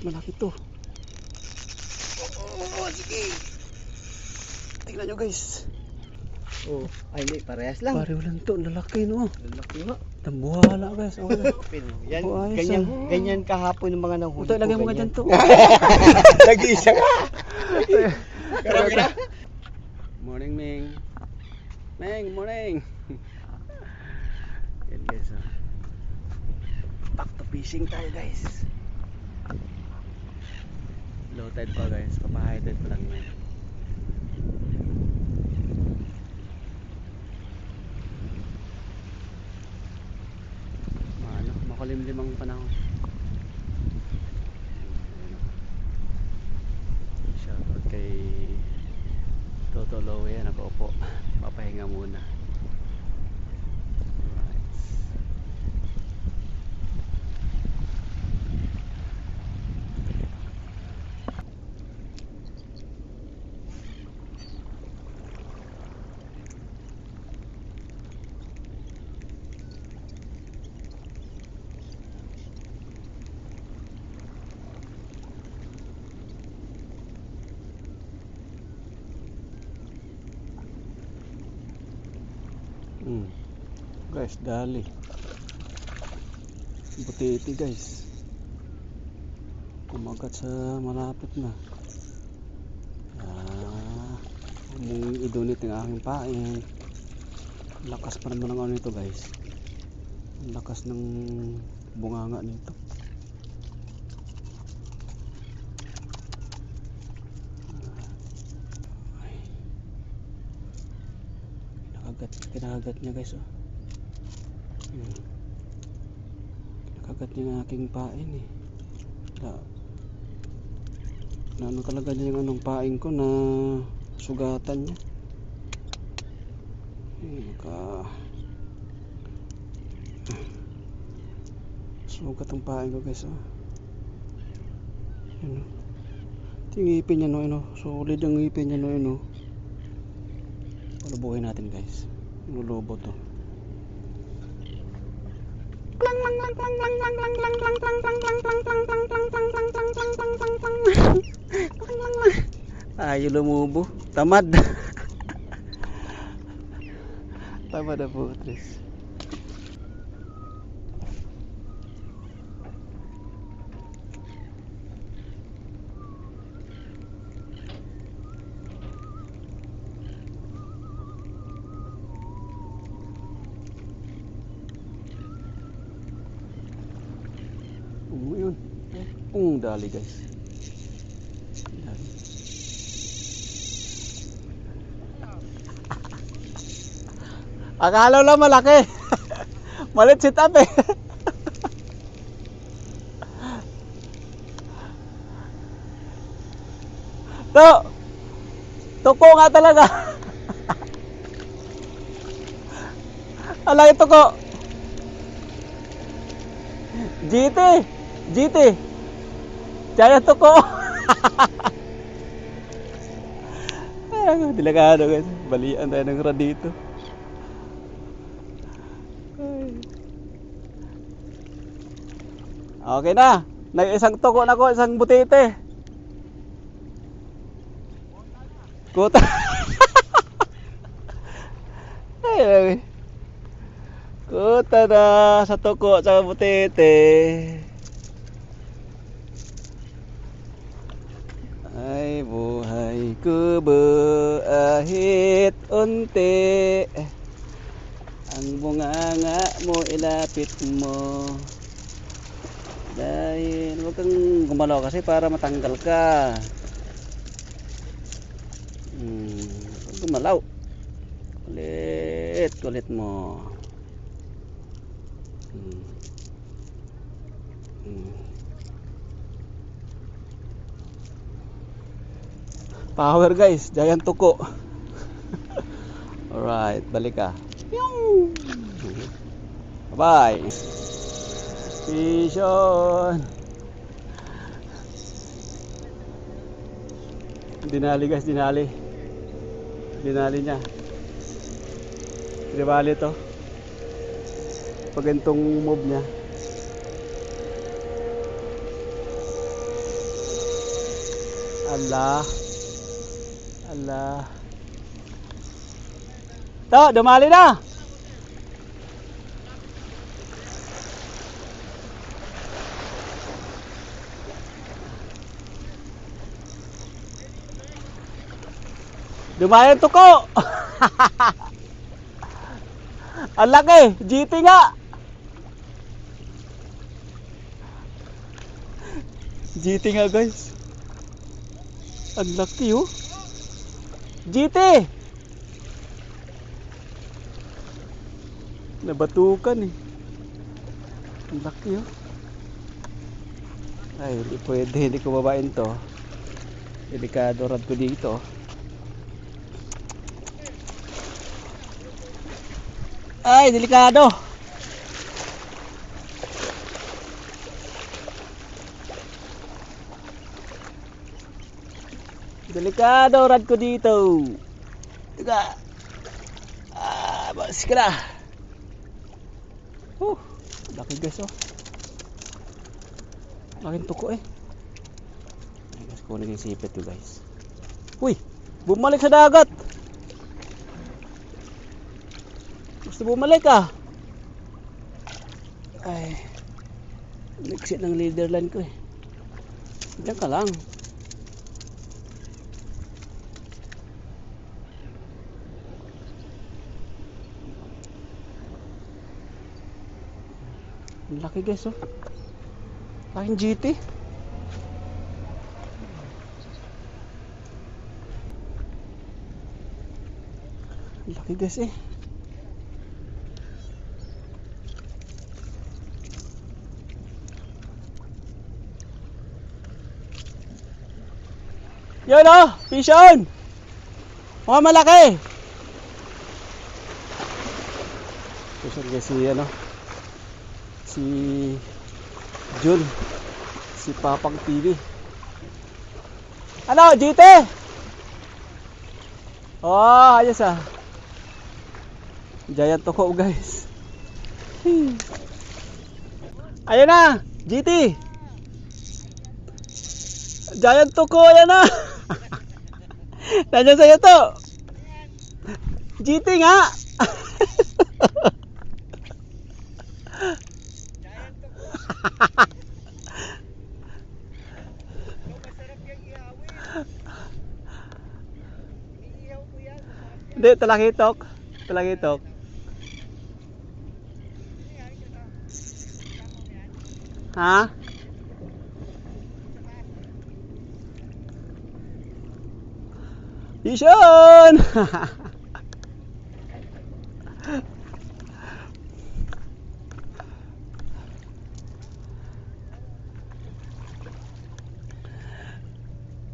Malaki to. Oh, sige. Tingnan nyo guys. Oh, ay hindi, parehas lang. Pareho lang to. Lalaki no. Lalaki nga. Tambuhala guys. Okay. Yan, Oh, ayos, ganyan, ah. ganyan kahapon ng mga nahuli Ito, ko. ilagay mo nga dyan to. Nag-iisa ka. Karami na. Morning, Ming. Ming, morning. Yan guys. Oh. Back to fishing tayo guys. Low tide pa guys. Papa-high tide pa lang ngayon. Makulimlim ang panahon. Shoutout kay Toto Lowe. Nakaupo. Papahinga muna. Alright. Guys, dali. Butiti guys. Kumagat sa malapit na. Mong idunit ng aking pain. Lakas pa naman ng ano nito guys. Lakas ng bunganga nito. Kinakagat niya guys oh. Kinakagat niya ng aking pain eh. Ano talaga niya yung anong pain ko na sugatan niya. Sugat ang pain ko guys oh. Yun, yung ngipin niya no, solid ang ngipin niya no. Palubuhin natin guys. Lulubo to. Ayaw lumubo. Tamad. Tamad na po, Tris. Yun. Dali guys. Dali. Akala lang malaki. Malit sit up eh. Tuko nga talaga. Alay tuko. GT. Giant tuko. Delikado guys. Balian tayo ng rad dito. Okay na. Nag-isang tuko na ko, isang butite. Kuta. Kuta na sa tuko sa butite. Ay buhay ko ahit unti. Ang bunganga mo ilapit mo. Dahil huwag kang gumalaw kasi para matanggal ka. Huwag gumalaw. Kulit mo. Power guys, giant tuko. Alright, balik ka. Bye. Fish on. Dinali guys, dinali niya. Di bali to pag ganitong move niya. Allah. Allah. To, dumali na. Dumali ang tuko. Ang laki, GT nga. GT nga guys. Ang laki oh. GT. Nabatukan eh. Ang laki oh. Ay, hindi pwede, hindi ko babain to. Delikado rad ko dito. Ay, delikado. Delikado rad ko dito. Tiga. Bas ka na. Laki guys oh. Laking tuko eh. Ay guys, kunin yung sipit to guys. Uy, bumalik sa dagat. Gusto bumalik ah. Ay, nag-exit ng leader line ko eh. Diyan ka lang. Ang laki guys oh. Laking GT. Ang laki guys eh. Yun oh, fish on. Mga malaki. Fish on guys si ano. Si Jun. Si Papang TV. Ano, GT? Oh, ayos ah. Giant tuko guys. Ayun na, GT. Giant tuko, ayan na. Nandiyan sa'yo to. GT nga. Hindi, talakitok. Talakitok. Ha? Isyon!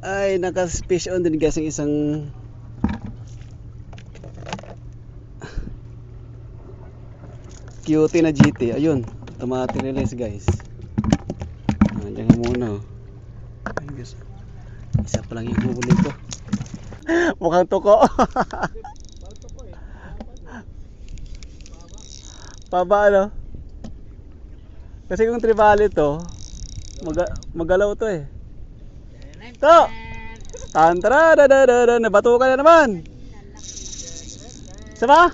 Ay, naka-fish on din guys yung isang cutie na GT. Ayun, automatic release guys. Nandiyan muna. Ayun guys. Isa pa lang yung huli ko. Mukhang tuko. Paba ano? Kasi kung tribali to, magalaw to eh. To! Tantra da da da da, nabatukan na naman. Sama?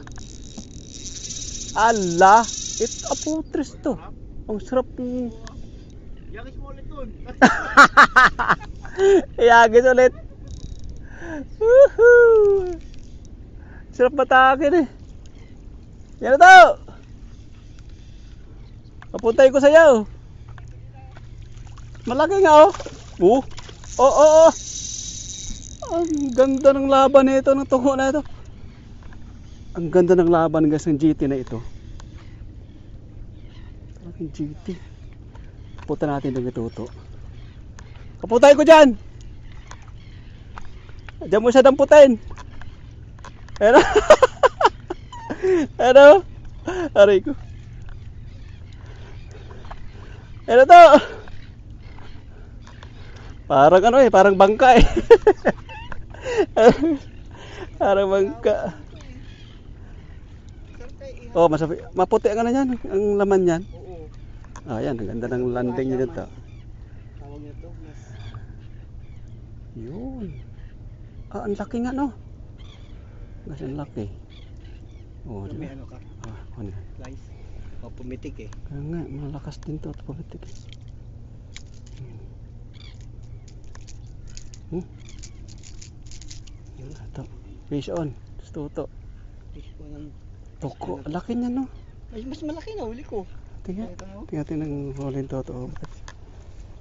Allah, ito aputres to. Ang sarap ng Yagis mo ulit dun. Iyagis ulit. Woohoo! Sarap matakin eh. Yan na to. Papuntay ko sa'yo. Malaki nga oh. Oo. Ang ganda ng laban nito, ng tungo na ito. Ang ganda ng laban guys ng GT na ito. Ang GT. Pupunta natin ng ituto. Papuntay ko dyan. Diyan mo siya damputin. Ano? Ano? Aray ko. Ano to? Parang ano eh, parang bangka eh. Parang bangka. Oh, maputi ang ano yan, ang laman yan. Oo. Ah, yan, ang ganda ng landing niya dito. Tawag niya to, mas Yun. Ah, ang laki nga no. Guys, ang laki. Oh, May diba? ano ka? Ah, ano yan? Slice. O, pumitik eh. Kaya nga, malakas din to at pumitik. Yun, ito. Fish on. Tuto. Fish ko ng... Toko. Laki niya no. Mas malaki na huli ko. Tingnan. Ito, no? Tingnan natin ng huling toto.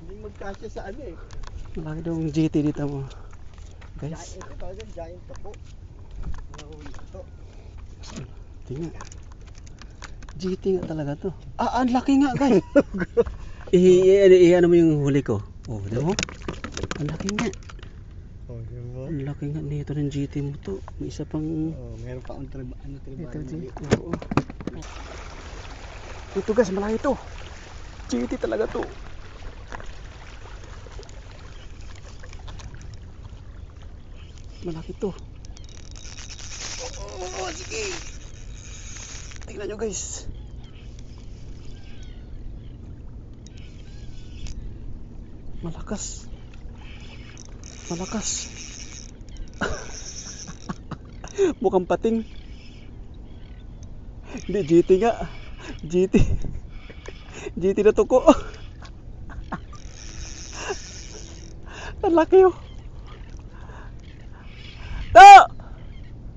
Hindi magkasya sa ano eh. Malaki daw ang GT dito mo. Guys. Ito talagang giant po. Nahuli ko to. Tingnan. GT nga talaga to. Ah, ang laki nga guys. Ano mo yung huli ko? Oh, di mo? Ang laki nga. Oh, diba? Ang laki nga nito ng GT mo to. May isa pang... Oh, meron pa akong Ito, GT. Oo. Ito guys, malaki to. GT talaga to. Malaki to. Oh, sige. Tingnan nyo guys. Malakas. Malakas. Mukhang pating. Hindi, GT nga. GT. GT na tuko. Ang laki oh. To!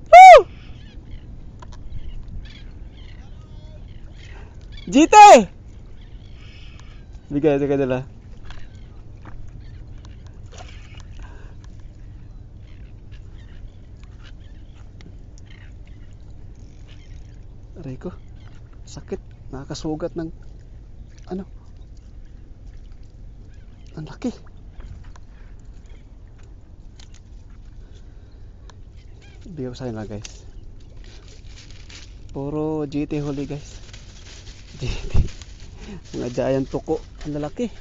Woo! GT! Bigay nila. Aray ko. Sakit. Nakakasugat ng ano. Ang laki. Bigay ko sa kanila guys. Puro GT huli guys. GT. Mga giant tuko. Ang lalaki.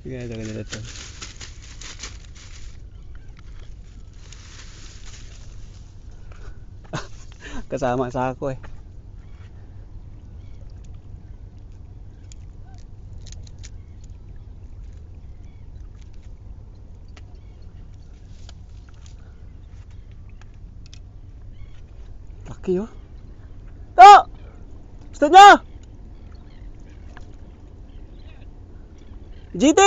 Bigay sa kanila to. Kasama sa ako eh. Laki oh. To! Gusto nyo? GT!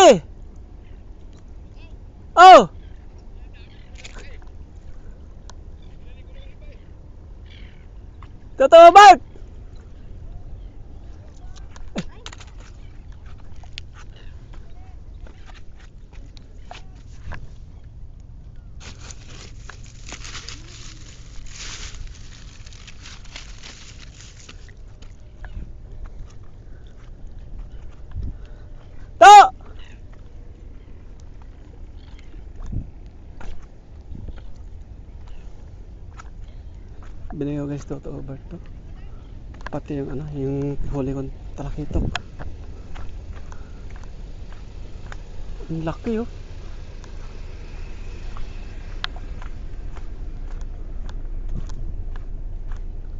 Oh! Totoo ba? To! Binigay ko guys to over to. Pati yung ano, yung huli kong talakitok. Ang laki oh.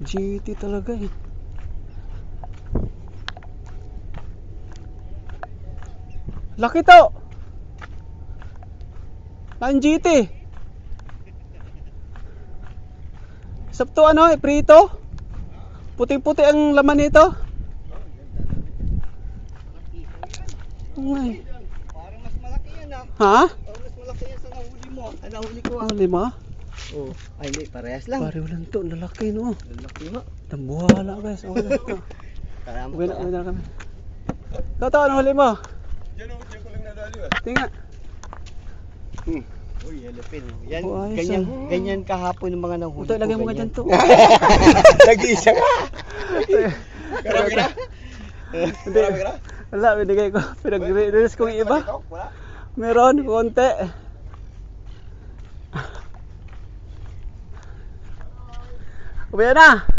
GT talaga eh. Laki to. Ang GT. Sabto ano eh, prito. Puti-puti ang laman nito. Ay. Parang mas malaki yan ah. Ha? Parang mas malaki yan sa nahuli mo. Ang nahuli ko ah. Oh, 5? Oh, ay hindi, parehas lang. Pareho lang to, lalaki no. Lalaki nga. Tambuhala guys. Okay na to. Karama Okay na kami. Toto, ano huli mo? Diyan ko lang nadali ah. Tingnan. Uy, yellowfin. Yan, Oh, ayos, ganyan, ah. ganyan kahapon ng mga nahuli Ito, ilagay mo nga dyan to. Nag-iisa ka. Karami ka? Hindi. Wala, binigay ko. Pinag-release ko yung iba. Meron, konti. Uwi na.